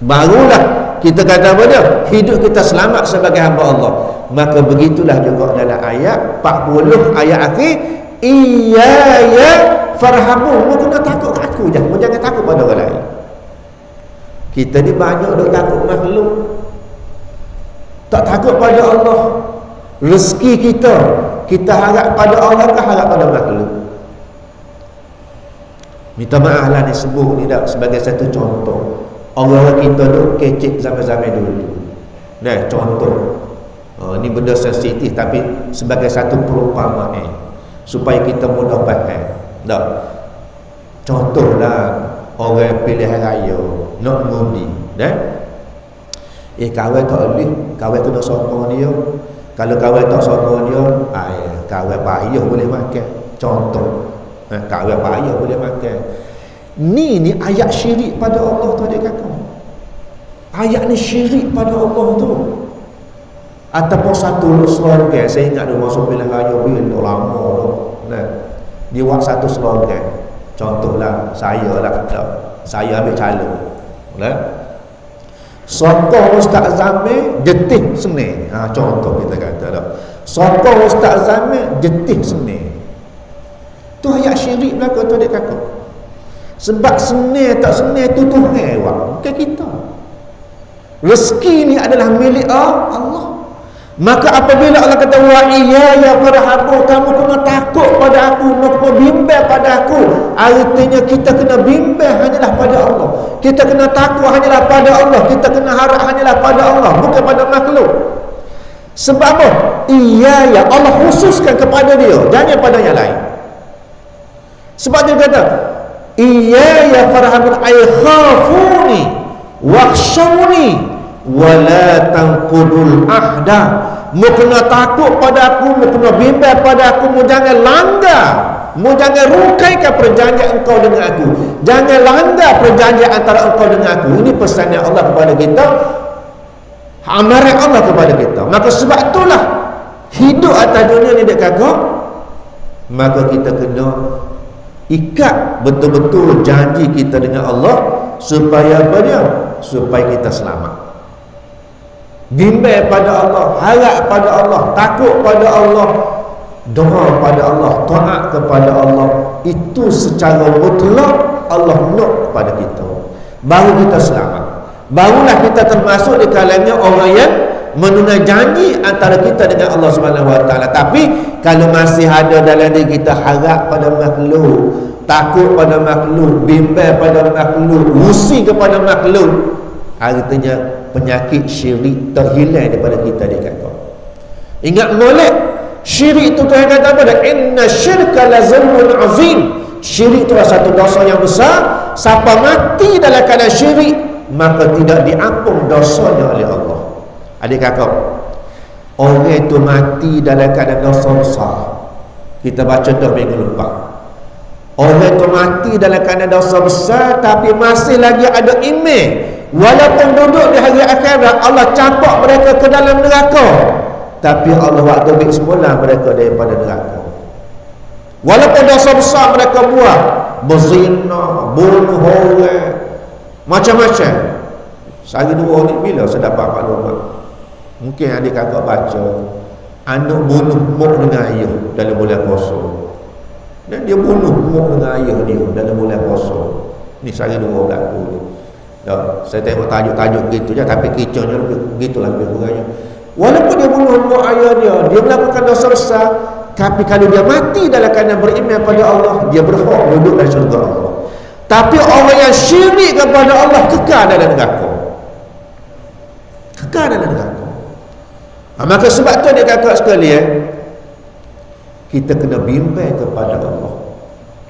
Barulah kita kata apa dia? Hidup kita selamat sebagai hamba Allah. Maka begitulah juga dalam ayat 40 ayat akhir, iyaya farhabu, mu kena takut kat aku je, mu jangan takut pada orang lain. Kita ni banyak duk takut makhluk, tak takut pada Allah. Rezeki kita harap pada Allah ke harap pada makhluk? Minta maaf lah ni sebut ni dah sebagai satu contoh. Orang kita tu kecek zaman-zaman dulu. Nah, contoh. Ni benda sensitif tapi sebagai satu perumpamaan supaya kita mudah faham. Dah. Contohlah orang pilihan raya nak mengundi, dah. Kawan tak boleh, kawan kena sokong dia. Kalau kawan tak sokong dia, kawan payah boleh makan. Contoh, kawan payah boleh makan. Ni ayat syirik pada Allah tu adik kakak. Ayat ni syirik pada Allah tu. Ataupun satu slogan, saya ingat dulu masa pilihan raya bila lama tu. Nah, dia buat satu slogan. Contohlah, saya ambil calon. Nah, sokong Ustaz Zamir, jetih senang. Contoh kita kata dah. Sokong Ustaz Zamir, jetih senang. Tu ayat syirik belaka tu adik kakak. Sebab senang tak senang tu Tuhan buat, bukan kita. Rezeki ni adalah milik Allah. Maka apabila Allah kata wa iyaya farhabu, kamu kena takut pada aku, kamu bimbang pada aku, artinya kita kena bimbang hanyalah pada Allah, kita kena takut hanyalah pada Allah, kita kena harap hanyalah pada Allah, bukan pada makhluk. Sebab apa? Iyaya, Allah khususkan kepada dia, jangan pada yang lain. Sebab dia kata iyaya farhabun ay khafuni wakhshawni wala tanqudul ahda. Mu kena takut pada aku, mu kena bimbang pada aku, mu jangan langgar, mu jangan rukaikan perjanjian engkau dengan aku, jangan langgar perjanjian antara engkau dengan aku. Ini pesannya Allah kepada kita, amaran Allah kepada kita. Maka sebab itulah hidup atas dunia ni dekat kakak, maka kita kena ikat betul-betul janji kita dengan Allah supaya apa dia? Supaya kita selamat. Bimbang pada Allah, harap pada Allah, takut pada Allah, doa pada Allah, taat kepada Allah. Itu secara mutlak Allah nak kepada kita. Baru kita selamat. Barulah kita termasuk di kalangan orang yang menunai janji antara kita dengan Allah Subhanahu wa taala. Tapi kalau masih ada dalam diri kita harap pada makhluk, takut pada makhluk, bimbang pada makhluk, rusing kepada makhluk, artinya penyakit syirik terhilang daripada kita di kakak. Ingat molek, Syirik itu Tuhan kata apa? Inna syirka la zulmun azim. Syirik itu satu dosa yang besar. Siapa mati dalam keadaan syirik, maka tidak diampun dosanya oleh Allah. Adik kakak, orang itu mati dalam keadaan dosa besar. Kita baca dah minggu lepas. Orang itu mati dalam keadaan dosa besar, tapi masih lagi ada iman. Walaupun duduk di hari akhirat, Allah campak mereka ke dalam neraka, tapi Allah waktu ambil semula mereka daripada neraka. Walaupun dosa besar mereka buat, berzina, bunuh orang, macam-macam. Sehari dua ni bila saya dapat maklumat, mungkin adik kakak baca, anak bunuh mak dengan ayah dalam bulan puasa, dan dia bunuh mak dengan ayah dia dalam bulan puasa. Ni sehari dua berlaku ni. Ya, saya tengok tajuk-tajuk gitu je, tapi kicaunya begitulah lebih kurangnya. Walaupun dia bunuh mak ayah dia melakukan dosa besar, tapi kalau dia mati dalam keadaan beriman pada Allah, dia berhak duduk dalam syurga Allah. Tapi orang yang syirik kepada Allah kekal dalam neraka. Kekal dalam neraka. Maka sebab tu dia kakak sekalian, kita kena bimbang kepada Allah.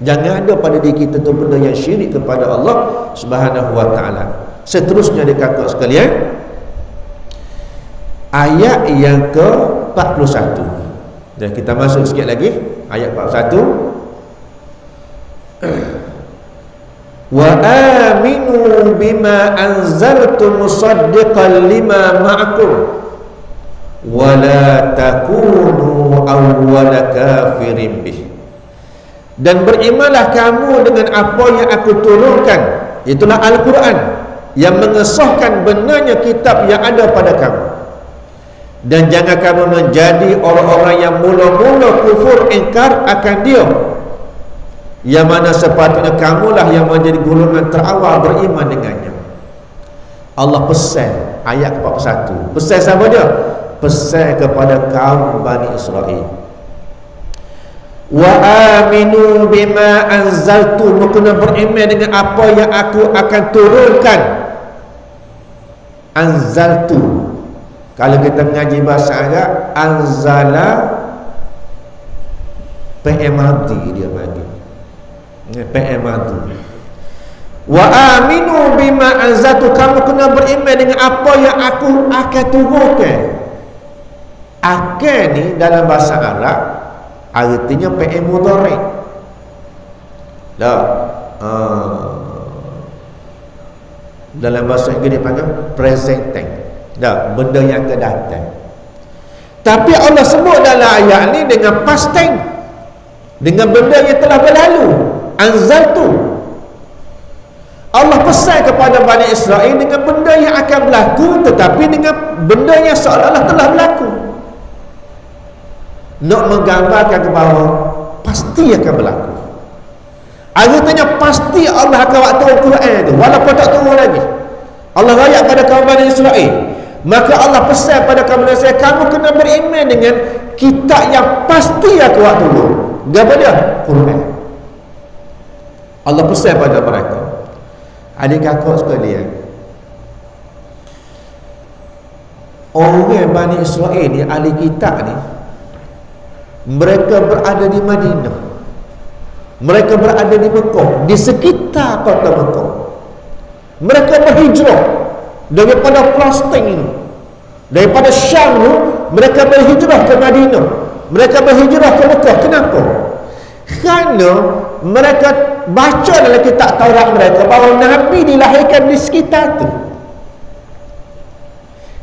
Jangan ada pada diri kita tu benda yang syirik kepada Allah Subhanahu wa ta'ala. Seterusnya dia kakak sekalian, ayat yang ke-41. Dan kita masuk sikit lagi ayat 41. Wa aminu bima anzaltu musaddiqan lima ma'akum wa la takunu awwala kafirin bih. Dan berimanlah kamu dengan apa yang aku turunkan, itulah Al-Quran, yang mengesahkan benarnya kitab yang ada pada kamu. Dan jangan kamu menjadi orang-orang yang mula-mula kufur ingkar akan dia, yang mana sepatutnya kamulah yang menjadi golongan terawal beriman dengannya. Allah pesan ayat ke-41. Pesan siapa dia? Pesan kepada kaum Bani Israel. Wa aminu bima anzaltu, kena beriman dengan apa yang aku akan turunkan. Anzaltu, kalau kita mengaji bahasa Arab, anzala PMRT dia panggil, PMRT. Wa aminu bima anzaltu, kamu kena beriman dengan apa yang aku akan turunkan. Akan ni dalam bahasa Arab artinya PM mudhari'. Dalam bahasa Inggeris panggil present tense. Benda yang akan datang. Tapi Allah sebut dalam ayat ni dengan past tense, dengan benda yang telah berlalu. Anzaltu, Allah pesan kepada Bani Israel dengan benda yang akan berlaku, tetapi dengan benda yang seolah-olah telah berlaku, nak menggambarkan ke bawah pasti akan berlaku. Artinya pasti Allah akan waktu Al-Quran itu, walaupun tak turun lagi. Allah rakyat pada kaum Bani Israel, maka Allah pesan pada kaum Bani Israel, kamu kena beriman dengan kitab yang pasti akan waktu turun. Apa dia? Quran. Allah pesan pada mereka. Adik kakak sekalian, orang Bani Israel ni, ahli kitab ni, mereka berada di Madinah, mereka berada di Mekah, di sekitar kota Mekah. Mereka berhijrah daripada Palestin ini, daripada Syam, mereka berhijrah ke Madinah, mereka berhijrah ke Mekah. Kenapa? Kerana mereka baca dalam kitab Taurat mereka bahawa Nabi dilahirkan di sekitar itu.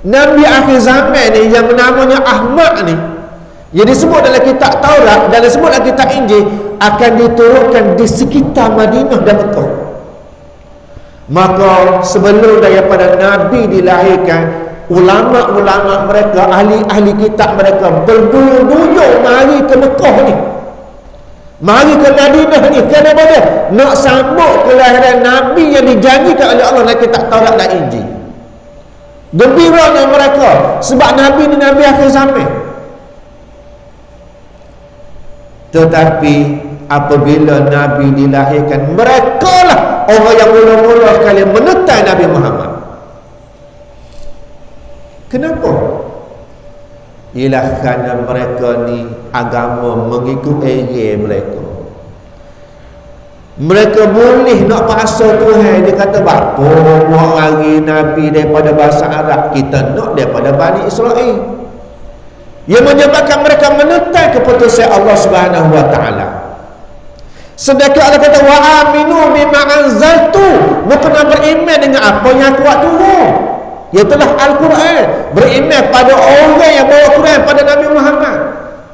Nabi akhir zaman ni yang namanya Ahmad ni, yang disebut dalam kitab Taurat dan disebut dalam kitab Injil, akan diturunkan di sekitar Madinah dan Mekah. Maka sebelum daripada Nabi dilahirkan, ulama-ulama mereka, ahli-ahli kitab mereka berduyun-duyun mari ke Mekah ni, mari ke Madinah ni. Kenapa dia? Nak sambut kelahiran Nabi yang dijanjikan oleh Allah dalam kitab Taurat dan Injil. Gembiranya mereka sebab Nabi ni Nabi akhir zaman. Tetapi apabila Nabi dilahirkan, mereka lah orang yang mula-mula sekali menentang Nabi Muhammad. Kenapa? ialah kerana mereka ni agama mengikut mereka. Mereka boleh nak bahasa Tuhan. Dia kata bapa buat lari Nabi daripada bahasa Arab, kita nak daripada Bani Israel. Yang menyebabkan mereka menentang keputusan Allah Subhanahu wa taala. Sedangkan Allah kata wa aminu bima anzaltu, bukan beriman dengan apa yang aku buat turun, ialah Al-Quran. Beriman pada orang yang bawa Quran pada Nabi Muhammad.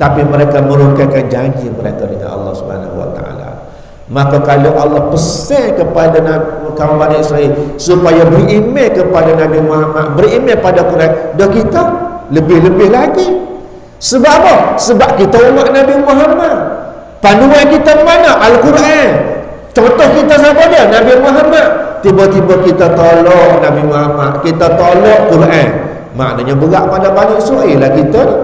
Tapi mereka merugikan janji mereka dengan Allah Subhanahu wa taala. Maka kalau Allah pesan kepada kaum Bani Israel supaya beriman kepada Nabi Muhammad, beriman pada Quran, dah kita lebih-lebih lagi. Sebab apa? Sebab kita umat Nabi Muhammad. Panduan kita mana? Al-Quran. Contoh kita siapa dia? Nabi Muhammad. Tiba-tiba kita tolak Nabi Muhammad, kita tolak Quran. Maknanya berat pada Bani Israel lah kita ni.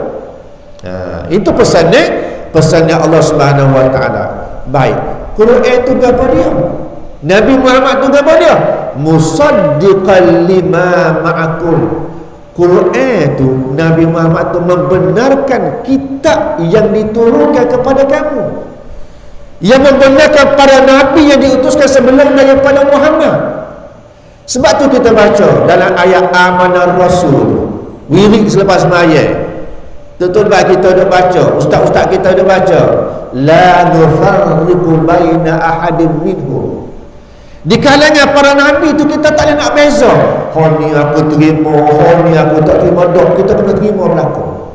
Itu pesannya Allah Subhanahu wa taala. Baik, Quran itu apa dia? Nabi Muhammad itu apa dia? Musaddiqan lima ma'akum. Quran itu, Nabi Muhammad itu membenarkan kitab yang diturunkan kepada kamu, yang membenarkan para Nabi yang diutuskan sebelum daripada Muhammad. Sebab tu kita baca dalam ayat Amanar Rasul, wirid selepas sembahyang, tuan-tuan kita dah baca, ustaz-ustaz kita dah baca, la nufarriqu baina ahadin minhum. Di kalangan para Nabi itu kita tak boleh nak beza. Ni aku terima, ni aku tak terima. Dok, kita kena terima berlaku.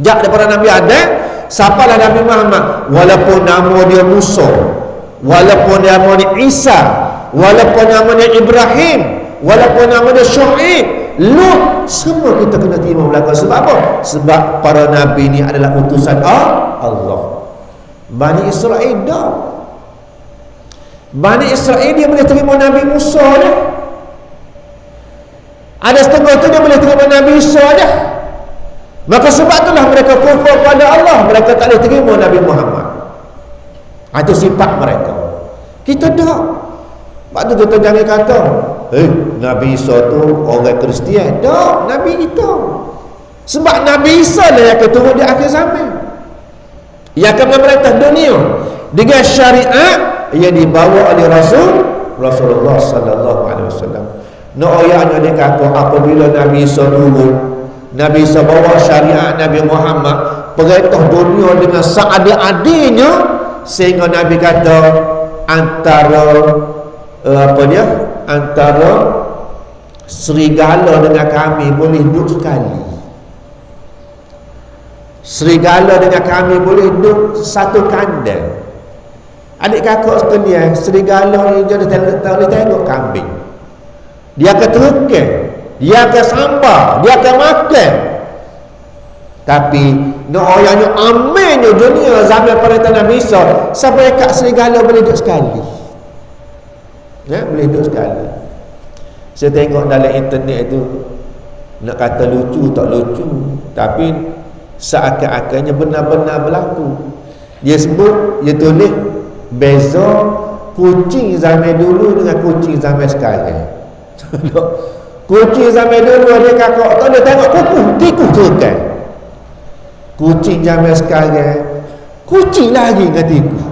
Jak daripada Nabi ada, siapalah Nabi Muhammad, walaupun nama dia Musa, walaupun nama dia Isa, walaupun nama dia Ibrahim, walaupun nama dia Syuaib, Lut, semua kita kena terima berlaku. Sebab apa? Sebab para Nabi ni adalah utusan Allah. Bani Israel dah. Bani Israel dia boleh terima Nabi Musa dah. Ada setengah tu dia boleh terima Nabi Isa dah. Maka sebab itulah mereka kufur pada Allah. Mereka tak boleh terima Nabi Muhammad. Itu sifat mereka. Kita tak. Sebab tu kita jangan kata Nabi Isa tu orang Kristian. Tak, Nabi kita. Sebab Nabi Isa lah yang akan turun di akhir zaman, yang akan memerintah dunia dengan syariat yang dibawa oleh Rasulullah sallallahu alaihi wasallam. Nak ayatnya dia kata apabila Nabi Isa turun, Nabi Isa bawa syariat Nabi Muhammad, perintah dunia dengan seadil-adilnya, sehingga Nabi kata antara antara serigala dengan kami boleh duduk sekali. Serigala dengan kami boleh duduk satu kandang. Adik kakak sekalian, serigala ni dia tak boleh tengok kambing. Dia akan terukir, dia akan sambar, dia akan makan. Tapi nak orangnya aminnya dunia zaman perintah Nabi Isa, sampai kat serigala boleh duduk sekali. Boleh duduk sekali. Saya tengok dalam internet tu, nak kata lucu tak lucu, tapi seakan-akannya benar-benar berlaku. Dia sebut, dia tulis beza kucing zaman dulu dengan kucing zaman sekarang. Kucing zaman dulu dia kakak tak ada tengok kuku, tikus terkan. Kucing zaman sekarang, kucing lagi dengan tikus.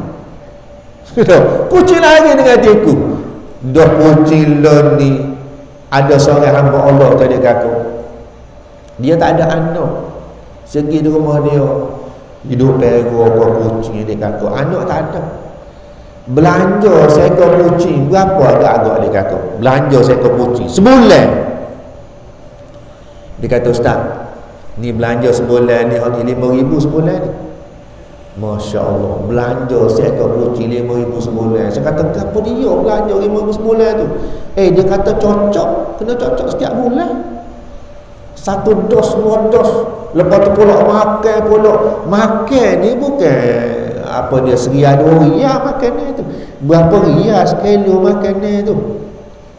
Kucing lagi dengan tikus. Dah kucing lon ni, ada seorang hamba Allah tadi kakak, dia tak ada anak. Segi di rumah dia hidup pera ke kucing dia kakak, anak tak ada. Belanja seekor kucing berapa agak-agak dia kata? Belanja seekor kucing sebulan. Dia kata, ustaz, ni belanja sebulan ni 5,000 sebulan ni. Masya Allah, belanja seekor kucing 5,000 sebulan. Saya kata, kenapa dia belanja 5,000 sebulan tu? Dia kata cocok, kena cocok setiap bulan. Satu dos, 2 dos. Lepas tu pula makan pula. Makan ni bukan apa dia seria 2 riyal makanan tu. Berapa riyal sekilo makanan tu?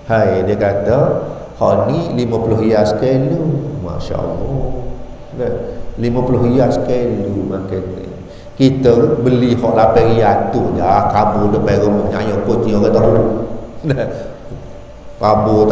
Hai, dia kata, hak ni 50 riyal sekilo. Masya Allah. 50 riyal sekilo makanan. Kita beli hak 8 riyal tu dah kabur depan rumah nyanyi kucing orang tahu. Tabur.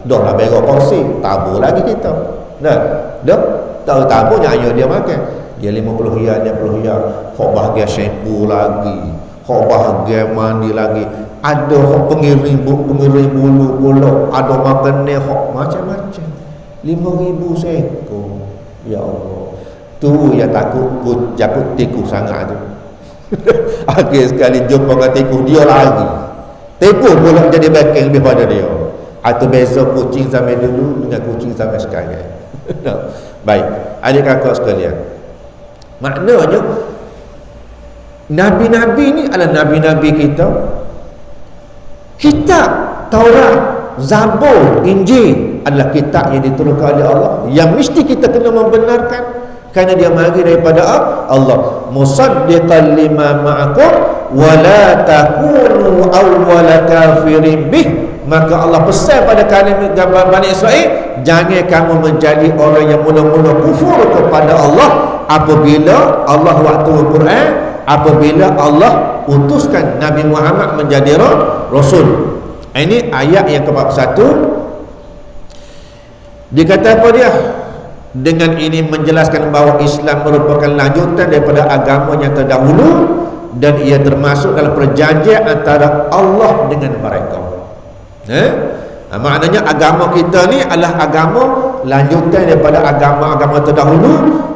Dah lah berok porsi, tabur lagi kita. Dah. tahu tabunya ayo dia makan. Dia 50 riyal, 60 riyal. Hok bahagia shampoo lagi. Hok bahagia mandi lagi. Ada hok pengiring bulu pula. Ada makan ni hok macam-macam. 5,000 seekor. Ya Allah. Tu yang takut tikus sangat tu. Akhir sekali jumpa dengan tikus, dia lagi. Tikus pula jadi backing lebih pada dia. Atau besok kucing sampai dulu dengan kucing sampai sekarang. Baik, adik kakak sekalian. Maknanya Nabi-Nabi ni adalah Nabi-Nabi kita. Kitab Taurat, Zabur, Injil adalah kitab yang diturunkan oleh Allah, yang mesti kita kena membenarkan kerana dia mari daripada Allah. Musaddiqan lima ma'akum wa la takunu awwala kafirin bih. Maka Allah pesan pada kalian Bani Israel, jangan kamu menjadi orang yang mula-mula kufur kepada Allah apabila Allah waktu Al-Quran, apabila Allah utuskan Nabi Muhammad menjadi Rasul. Ini ayat yang ke-41. Dia kata apa dia? Dengan ini menjelaskan bahawa Islam merupakan lanjutan daripada agama yang terdahulu dan ia termasuk dalam perjanjian antara Allah dengan mereka. Maknanya agama kita ni adalah agama lanjutan daripada agama-agama terdahulu.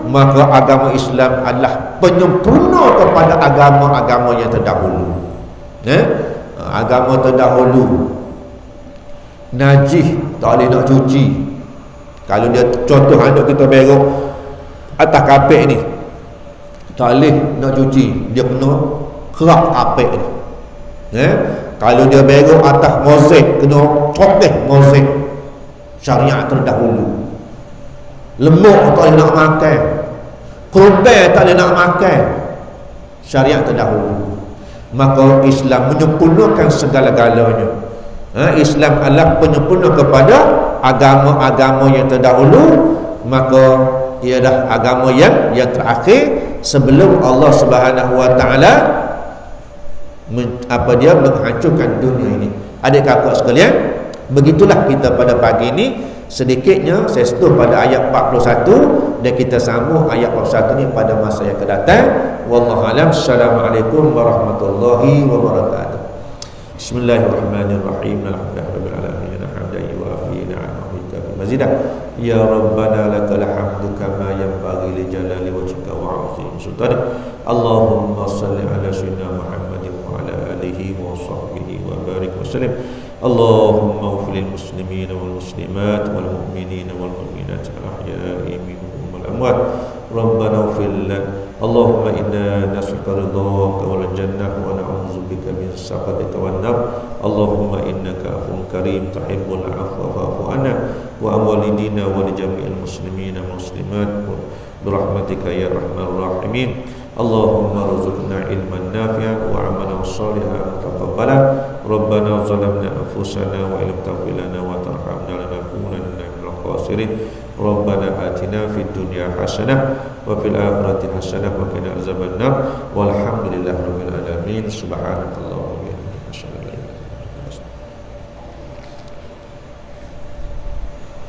Maka agama Islam adalah penyempurna kepada agama-agama yang terdahulu. Agama terdahulu najis, tak boleh nak cuci. Kalau dia contoh anak kita berok atas kapek ni, tak boleh nak cuci, dia kena kerak kapek ni. Kalau dia berok atas mozaik, kena copek mozaik. Syariat terdahulu. Lemuk tak boleh nak makan, kurban tak boleh nak makan. Syariat terdahulu. Maka Islam menyempurnakan segala-galanya. Islam adalah penyempurna kepada agama-agama yang terdahulu. Maka ia adalah agama yang terakhir sebelum Allah Subhanahu Wa Taala menghancurkan dunia ini. Adik kakak sekalian, begitulah kita pada pagi ini. Sedikitnya saya sentuh pada ayat 41 dan kita sambung ayat 41 ni pada masa yang akan datang. Wallahu alam. Assalamualaikum warahmatullahi wabarakatuh. Bismillahirrahmanirrahim. Alhamdulillahirabbil alamin. Hamdan yuwafi ni'amahu mazidah. Ya Rabbana lakal hamdu kama yanbaghi li jalali wajhika wa 'azimi sultanik. Allahumma shalli ala sayyidina Muhammadin wa ala alihi wa sahbihi wa barik wa sallim. Allahumma ighfir lil muslimina wal muslimat wal mu'minina wal mu'minat al-ahya'i minhum wal amwat. Rabbana ighfir lana. Allahumma inna nas'aluka ridhaka wal jannah wa na'udzu bika min sakhatika wan nar. Allahumma innaka 'afuwun karim tuhibbul 'afwa fa'fu 'anna wa walidina wa li jami'il muslimina wal muslimat birahmatika ya arhamar rahimin. Allahumma rzuqna ilman nafi'an wa 'amalan shalihan mutaqabbalan. Rabbana zalamna anfusana wa illam taghfir lana wa tarhamna lanakunanna minal khasirin. Rabbana atina fid dunya hasanah wa fil akhirati hasanah wa qina azabannar. Walhamdulillahirabbil alamin. Subhanakallah.